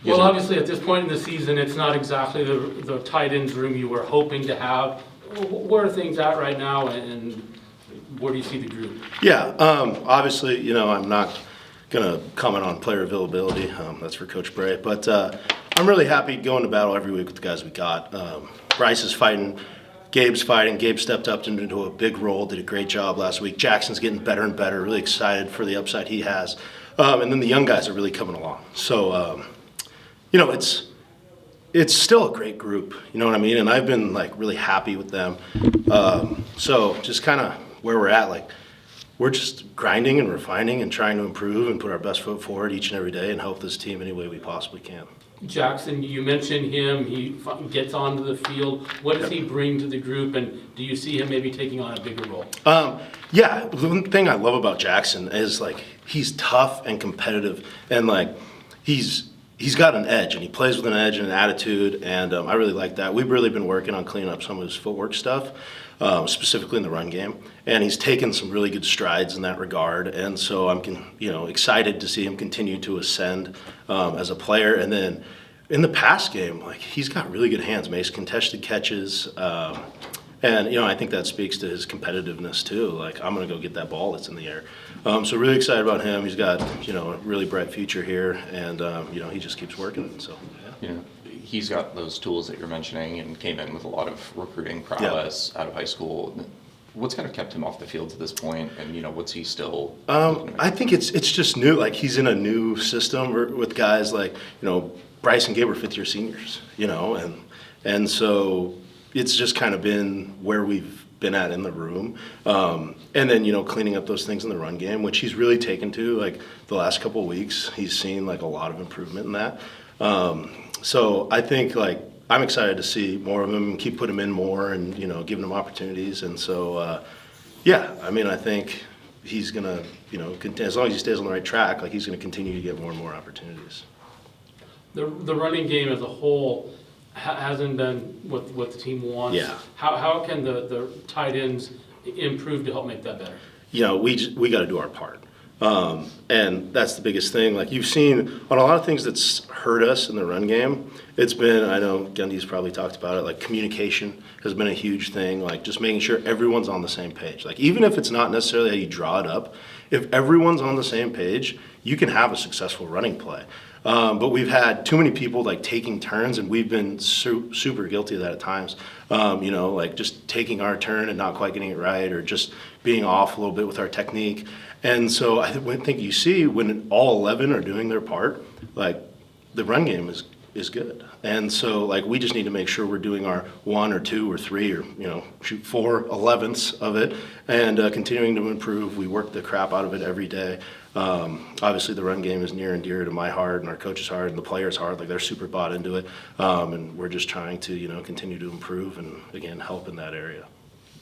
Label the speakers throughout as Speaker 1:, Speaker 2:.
Speaker 1: Well, obviously, at this point in the season, it's not exactly the tight ends room you were hoping to have. Where are things at right now, and where do you see the group?
Speaker 2: Yeah, obviously, I'm not going to comment on player availability. That's for Coach Bray. But I'm really happy going to battle every week with the guys we got. Bryce is fighting. Gabe's fighting. Gabe stepped up into a big role, did a great job last week. Jackson's getting better and better. Really excited for the upside he has. And then the young guys are really coming along. So, it's still a great group. You know what I mean? And I've been, really happy with them. So just kind of where we're at, we're just grinding and refining and trying to improve and put our best foot forward each and every day and help this team any way we possibly can.
Speaker 1: Jackson, you mentioned him. He gets onto the field. What does he bring to the group, and do you see him maybe taking on a bigger role?
Speaker 2: Yeah, the one thing I love about Jackson is he's tough and competitive, and he's got an edge, and he plays with an edge and an attitude, and I really like that. We've really been working on cleaning up some of his footwork stuff, specifically in the run game, and he's taken some really good strides in that regard. And so I'm, excited to see him continue to ascend as a player. And then in the pass game, he's got really good hands, makes contested catches. And, I think that speaks to his competitiveness too. I'm going to go get that ball that's in the air. So really excited about him. He's got, a really bright future here, and, he just keeps working. So, yeah.
Speaker 3: He's got those tools that you're mentioning and came in with a lot of recruiting prowess out of high school. What's kind of kept him off the field to this point, and, what's he still
Speaker 2: I think it's just new. He's in a new system with guys Bryce and Gabe are fifth-year seniors, and so it's just kind of been where we've been at in the room. And then, cleaning up those things in the run game, which he's really taken to, the last couple of weeks. He's seen, a lot of improvement in that. So I think, I'm excited to see more of him and keep putting him in more and, giving him opportunities. And so, I think he's going to, as long as he stays on the right track, he's going to continue to get more and more opportunities.
Speaker 1: The running game as a whole hasn't been what the team wants.
Speaker 2: Yeah.
Speaker 1: How can the tight ends improve to help make that better?
Speaker 2: We got to do our part. And that's the biggest thing. You've seen on a lot of things that's hurt us in the run game, it's been, I know Gundy's probably talked about it, communication has been a huge thing, just making sure everyone's on the same page. Even if it's not necessarily how you draw it up, if everyone's on the same page, you can have a successful running play. But we've had too many people taking turns, and we've been super guilty of that at times. Just taking our turn and not quite getting it right, or just being off a little bit with our technique. And so I think you see when all 11 are doing their part, the run game is good. And so we just need to make sure we're doing our 1 or 2 or 3 or shoot 4 elevenths of it, and continuing to improve. We work the crap out of it every day. Obviously the run game is near and dear to my heart and our coach's heart and the players' heart. They're super bought into it, and we're just trying to continue to improve and again help in that area.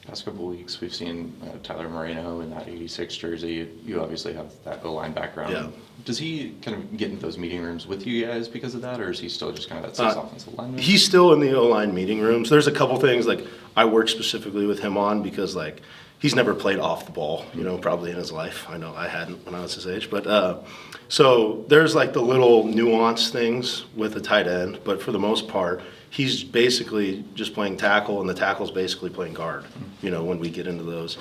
Speaker 3: Past couple of weeks, we've seen Tyler Moreno in that 86 jersey. You obviously have that O-line background.
Speaker 2: Yeah.
Speaker 3: Does he kind of get into those meeting rooms with you guys because of that, or is he still just kind of that sixth offensive lineman?
Speaker 2: He's still in the O-line meeting rooms. There's a couple things I work specifically with him on because he's never played off the ball, probably in his life. I know I hadn't when I was his age. But so there's the little nuance things with the tight end, but for the most part, he's basically just playing tackle, and the tackle's basically playing guard, when we get into those.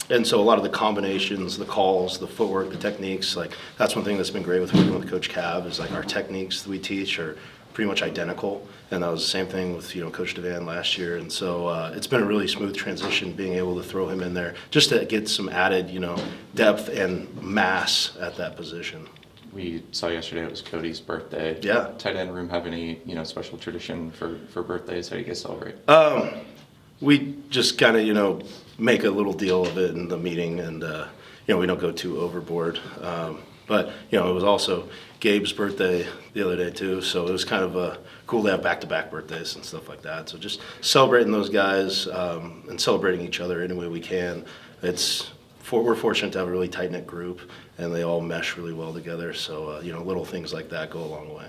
Speaker 2: And so a lot of the combinations, the calls, the footwork, the techniques, that's one thing that's been great with working with Coach Cav is our techniques that we teach are pretty much identical. And that was the same thing with, Coach Devan last year. And so it's been a really smooth transition being able to throw him in there just to get some added, depth and mass at that position.
Speaker 3: We saw yesterday it was Cody's birthday.
Speaker 2: Yeah.
Speaker 3: Tight end room have any, special tradition for birthdays? How do you guys celebrate?
Speaker 2: We just kind of, make a little deal of it in the meeting, and, we don't go too overboard. But, it was also Gabe's birthday the other day too, so it was kind of cool to have back-to-back birthdays and stuff like that. So just celebrating those guys and celebrating each other any way we can. We're fortunate to have a really tight-knit group, and they all mesh really well together. So, little things like that go a long way.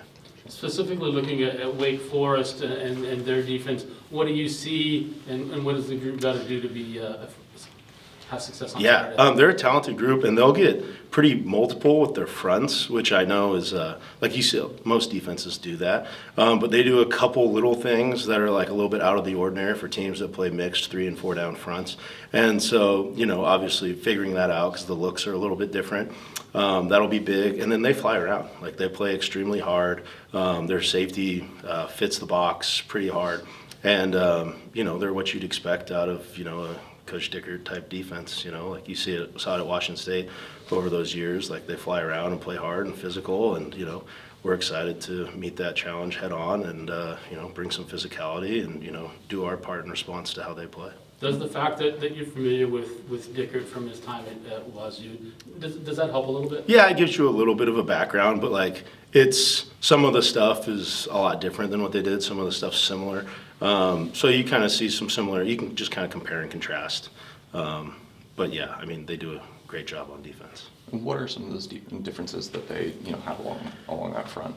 Speaker 1: Specifically looking at Wake Forest and their defense, what do you see, and what does the group got to do to be have success on
Speaker 2: Yeah,
Speaker 1: Saturday?
Speaker 2: they're a talented group, and they'll get pretty multiple with their fronts, which I know is, like you said, most defenses do that. But they do a couple little things that are like a little bit out of the ordinary for teams that play mixed 3 and 4 down fronts. And so, obviously figuring that out because the looks are a little bit different, that'll be big. And then they fly around. Like they play extremely hard. Their safety fits the box pretty hard. And, they're what you'd expect out of, a Coach Dickert type defense, like you saw it at Washington State over those years. Like they fly around and play hard and physical, and we're excited to meet that challenge head on and bring some physicality and do our part in response to how they play.
Speaker 1: Does the fact that you're familiar with Dickert from his time at Wazoo, does that help a little bit?
Speaker 2: Yeah, it gives you a little bit of a background, but like some of the stuff is a lot different than what they did. Some of the stuff's similar. So you kind of see some similar, you can just kind of compare and contrast. But yeah, I mean, they do a great job on defense.
Speaker 3: What are some of those differences that they have along that front?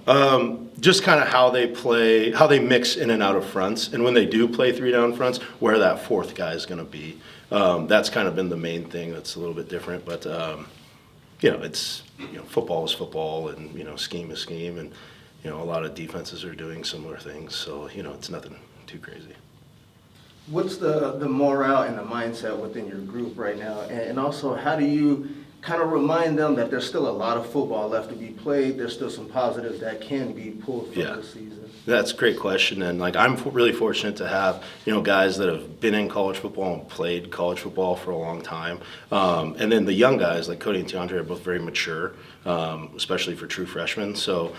Speaker 2: Just kind of how they play, how they mix in and out of fronts, and when they do play 3 down fronts, where that 4th guy is going to be. That's kind of been the main thing that's a little bit different, but it's football is football, and scheme is scheme, and a lot of defenses are doing similar things, so it's nothing too crazy.
Speaker 4: What's the morale and the mindset within your group right now? And also, how do you kind of remind them that there's still a lot of football left to be played? There's still some positives that can be pulled from the season.
Speaker 2: That's a great question, and like I'm really fortunate to have guys that have been in college football and played college football for a long time, and then the young guys like Cody and Tiandre are both very mature, especially for true freshmen. So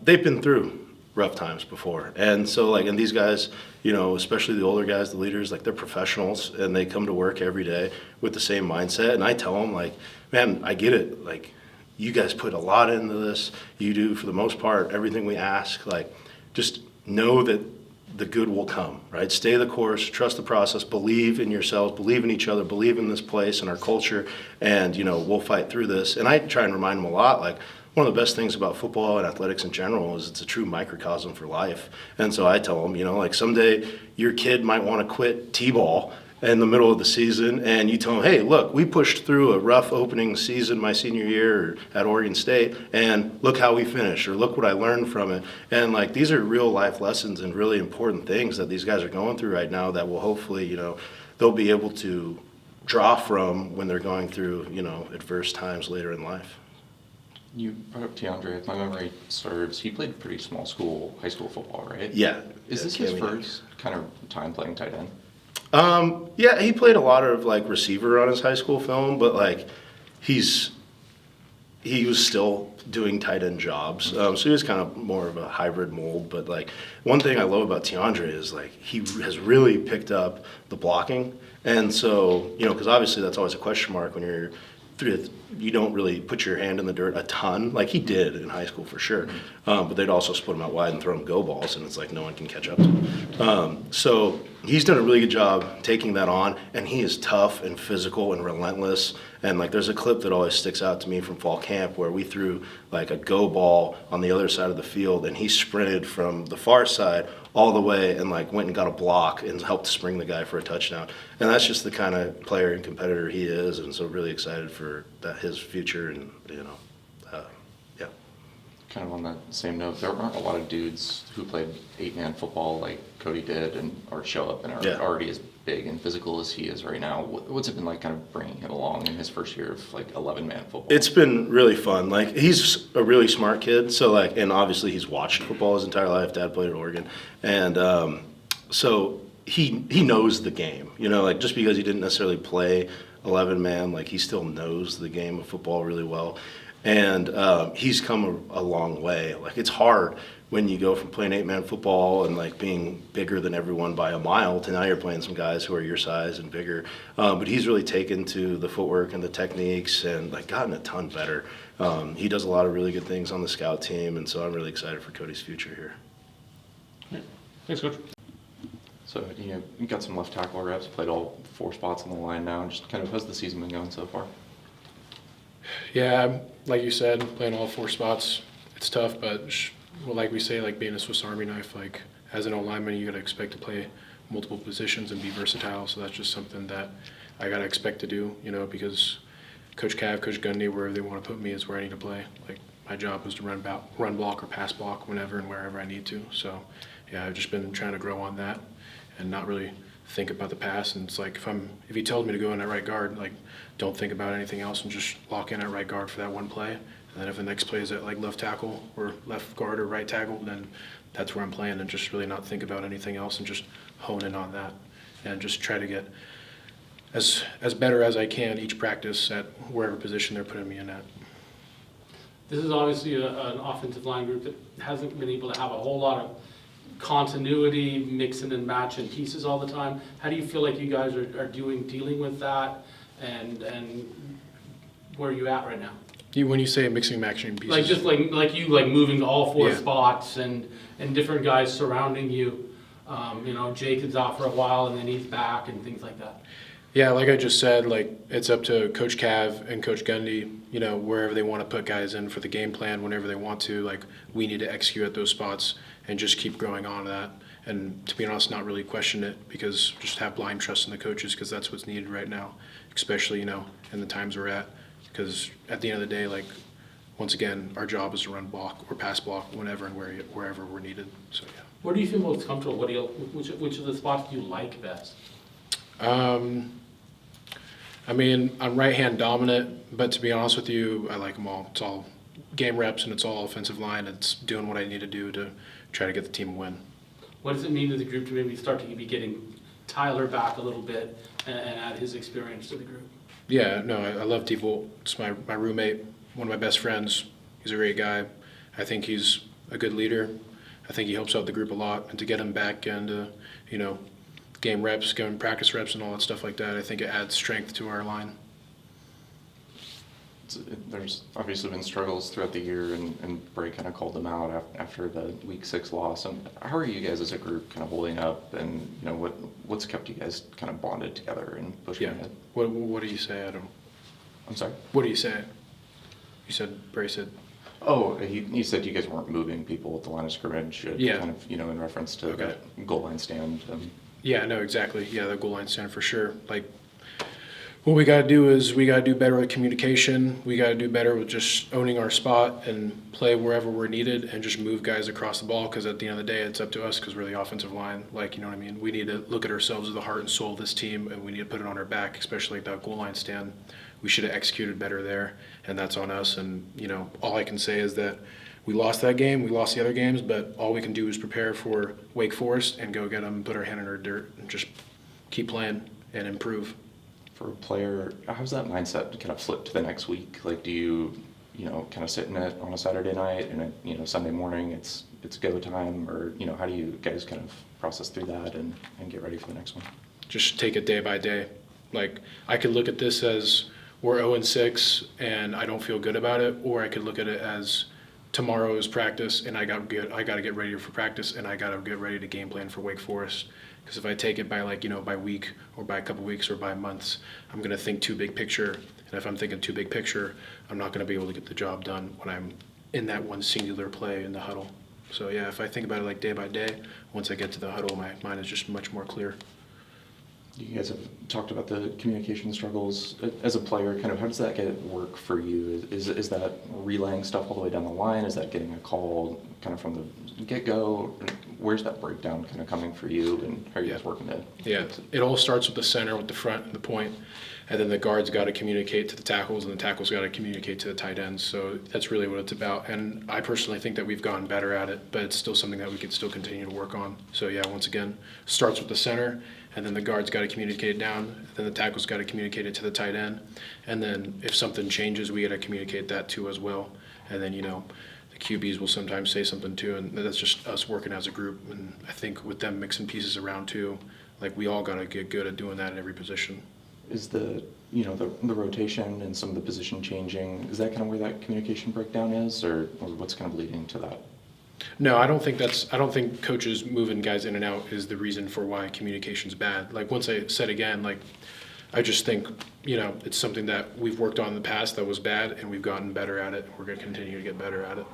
Speaker 2: they've been through rough times before, and so and these guys, especially the older guys, the leaders, like they're professionals and they come to work every day with the same mindset. And I tell them man, I get it. Like you guys put a lot into this. You do for the most part everything we ask. Like just know that the good will come, right? Stay the course, trust the process, believe in yourselves, believe in each other, believe in this place and our culture, and we'll fight through this. And I try and remind them a lot, like one of the best things about football and athletics in general is it's a true microcosm for life. And so I tell them, someday your kid might want to quit T-ball in the middle of the season, and you tell them, hey, look, we pushed through a rough opening season my senior year at Oregon State, and look how we finished, or look what I learned from it. And these are real life lessons and really important things that these guys are going through right now that will hopefully, they'll be able to draw from when they're going through, adverse times later in life.
Speaker 3: You brought up Tiandre. If my memory serves, he played pretty small school, high school football, right?
Speaker 2: Yeah.
Speaker 3: Is this his first kind of time playing tight end?
Speaker 2: Yeah, he played a lot of receiver on his high school film, but he was still doing tight end jobs. So he was kind of more of a hybrid mold. But one thing I love about Tiandre is he has really picked up the blocking, and so because obviously that's always a question mark when you're you don't really put your hand in the dirt a ton, like he did in high school for sure. But they'd also split him out wide and throw him go balls, and it's no one can catch up to him. So he's done a really good job taking that on, and he is tough and physical and relentless. And there's a clip that always sticks out to me from fall camp where we threw a go ball on the other side of the field, and he sprinted from the far side all the way and went and got a block and helped spring the guy for a touchdown. And that's just the kind of player and competitor he is, and so really excited for his future. And yeah.
Speaker 3: Kind of on that same note, there aren't a lot of dudes who played 8-man football like Cody did or show up and are already as big and physical as he is right now. What's it been like kind of bringing him along in his first year of 11-man football?
Speaker 2: It's been really fun. He's a really smart kid, so and obviously he's watched football his entire life. Dad played at Oregon, and so he knows the game. Just because he didn't necessarily play 11-man, he still knows the game of football really well. And he's come a long way. It's hard when you go from playing 8-man football and being bigger than everyone by a mile to now you're playing some guys who are your size and bigger. But he's really taken to the footwork and the techniques and gotten a ton better. He does a lot of really good things on the scout team, and so I'm really excited for Cody's future here.
Speaker 5: Yeah. Thanks, Coach.
Speaker 3: So you got some left tackle reps, played all 4 spots on the line now. Just kind of how's the season been going so far?
Speaker 5: Yeah, like you said, playing all 4 spots, it's tough, but like we say, being a Swiss Army knife, as an O lineman, you got to expect to play multiple positions and be versatile. So that's just something that I got to expect to do, because Coach Cav, Coach Gundy, wherever they want to put me is where I need to play. Like, my job is to run block or pass block whenever and wherever I need to. So, yeah, I've just been trying to grow on that and not really think about the past. And it's like, if he tells me to go in at right guard, like, don't think about anything else and just lock in at right guard for that one play. And then if the next play is at like left tackle or left guard or right tackle, then that's where I'm playing, and just really not think about anything else and just hone in on that and just try to get as better as I can each practice at wherever position they're putting me in at.
Speaker 1: This is obviously an offensive line group that hasn't been able to have a whole lot of continuity, mixing and matching pieces all the time. How do you feel like you guys are dealing with that, and where are you at right now?
Speaker 5: When you say mixing, matching pieces,
Speaker 1: Like just like you moving to all four
Speaker 5: Yeah.
Speaker 1: spots and different guys surrounding you. Jacob's out for a while and then he's back and things like that.
Speaker 5: yeah, like I just said, like it's up to Coach Cav and Coach Gundy, wherever they want to put guys in for the game plan, whenever they want to. Like, we need to execute at those spots and just keep growing on that. And to be honest, not really question it, because just have blind trust in the coaches, because that's what's needed right now, especially, in the times we're at. Because at the end of the day, like, once again, our job is to run block or pass block whenever and wherever we're needed. So, yeah.
Speaker 1: Where do you feel most comfortable? Which of the spots do you like best?
Speaker 5: I'm right-hand dominant, but to be honest with you, I like them all. It's all game reps and it's all offensive line. It's doing what I need to do to try to get the team a win.
Speaker 1: What does it mean to the group to maybe start to be getting Tyler back a little bit and add his experience to the group?
Speaker 5: Yeah, no, I love T. Volt. It's my roommate, one of my best friends. He's a great guy. I think he's a good leader. I think he helps out the group a lot. And to get him back and, game reps, going practice reps and all that stuff like that, I think it adds strength to our line.
Speaker 3: There's obviously been struggles throughout the year, and Bray kind of called them out after the Week 6 loss. And how are you guys as a group kind of holding up, and what's kept you guys kind of bonded together and pushing
Speaker 5: Yeah.
Speaker 3: it?
Speaker 5: What do you say?
Speaker 3: I'm sorry?
Speaker 5: What do you say? You said, Bray said.
Speaker 3: Oh, he said you guys weren't moving people at the line of scrimmage.
Speaker 5: Yeah.
Speaker 3: Kind of, in reference to
Speaker 5: Okay.
Speaker 3: the goal line stand.
Speaker 5: Yeah, no, exactly. Yeah, the goal line stand for sure. Like, what we got to do is we got to do better with communication. We got to do better with just owning our spot and play wherever we're needed and just move guys across the ball, because at the end of the day, it's up to us, because we're the offensive line. Like, you know what I mean? We need to look at ourselves as the heart and soul of this team, and we need to put it on our back, especially like that goal line stand. We should have executed better there, and that's on us. And, all I can say is that we lost that game. We lost the other games, but all we can do is prepare for Wake Forest and go get them, put our hand in our dirt, and just keep playing and improve.
Speaker 3: For a player, how's that mindset kind of flip to the next week? Like, do you, kind of sit in it on a Saturday night and, Sunday morning it's go time, or, how do you guys kind of process through that and get ready for the next one?
Speaker 5: Just take it day by day. Like, I could look at this as we're 0-6 and I don't feel good about it, or I could look at it as tomorrow is practice and I got to get ready for practice and I got to get ready to game plan for Wake Forest. Because if I take it by by week or by a couple weeks or by months, I'm going to think too big picture. And if I'm thinking too big picture, I'm not going to be able to get the job done when I'm in that one singular play in the huddle. So yeah, if I think about it like day by day, once I get to the huddle, my mind is just much more clear.
Speaker 3: You guys have talked about the communication struggles. As a player, kind of how does that work for you? Is that relaying stuff all the way down the line? Is that getting a call kind of from the get-go? Where's that breakdown kind of coming for you, and how are you guys working it?
Speaker 5: Yeah, it all starts with the center, with the front and the point, and then the guards got to communicate to the tackles, and the tackles got to communicate to the tight ends. So that's really what it's about. And I personally think that we've gotten better at it, but it's still something that we could still continue to work on. So yeah, once again, starts with the center, and then the guards got to communicate it down, and then the tackles got to communicate it to the tight end. And then if something changes, we got to communicate that too as well. And then, the QBs will sometimes say something too, and that's just us working as a group. And I think with them mixing pieces around too, like, we all got to get good at doing that in every position.
Speaker 3: Is the rotation and some of the position changing, is that kind of where that communication breakdown is, or what's kind of leading to that?
Speaker 5: No, I don't think coaches moving guys in and out is the reason for why communication's bad. Like, once I said again, like, I just think, it's something that we've worked on in the past that was bad, and we've gotten better at it. We're going to continue to get better at it.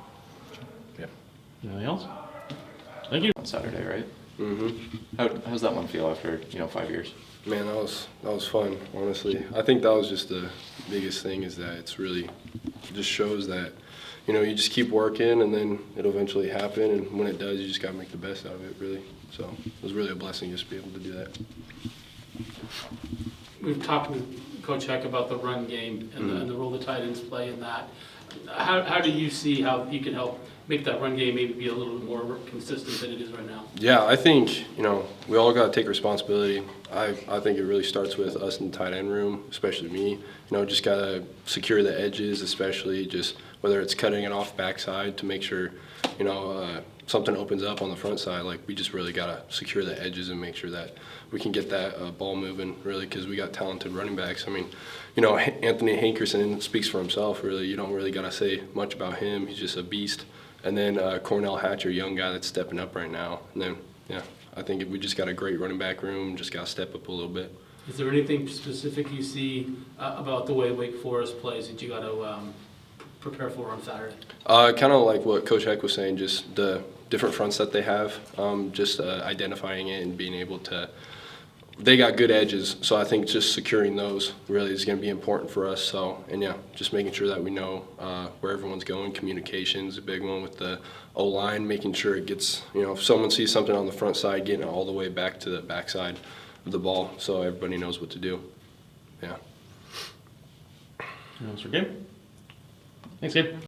Speaker 5: Yeah.
Speaker 6: Anything else? Thank you.
Speaker 3: On Saturday, right? How's that one feel after 5 years?
Speaker 6: Man, that was fun, honestly. I think that was just the biggest thing, is that it's really just shows that, you just keep working and then it'll eventually happen, and when it does, you just gotta make the best out of it, really. So it was really a blessing just to be able to do that.
Speaker 1: We've talked with Coach Heck about the run game and the role the tight ends play in that. How do you see how you can help make that run game maybe be a little bit more consistent than it is right now?
Speaker 6: Yeah, I think, we all got to take responsibility. I think it really starts with us in the tight end room, especially me. Just got to secure the edges, especially just whether it's cutting it off backside to make sure, something opens up on the front side. Like, we just really got to secure the edges and make sure that we can get that ball moving, really, because we got talented running backs. I mean, Anthony Hankerson speaks for himself, really. You don't really got to say much about him. He's just a beast. And then Cornell Hatcher, young guy that's stepping up right now. And then, I think we just got a great running back room, just got to step up a little bit.
Speaker 1: Is there anything specific you see about the way Wake Forest plays that you got to prepare for on Saturday?
Speaker 6: Kind of like what Coach Heck was saying, just the different fronts that they have, just identifying it and being able to. They got good edges, so I think just securing those really is going to be important for us. So, and just making sure that we know where everyone's going. Communication's a big one with the O-line, making sure it gets, if someone sees something on the front side, getting it all the way back to the backside of the ball so everybody knows what to do. Yeah.
Speaker 7: Thanks, Gabe.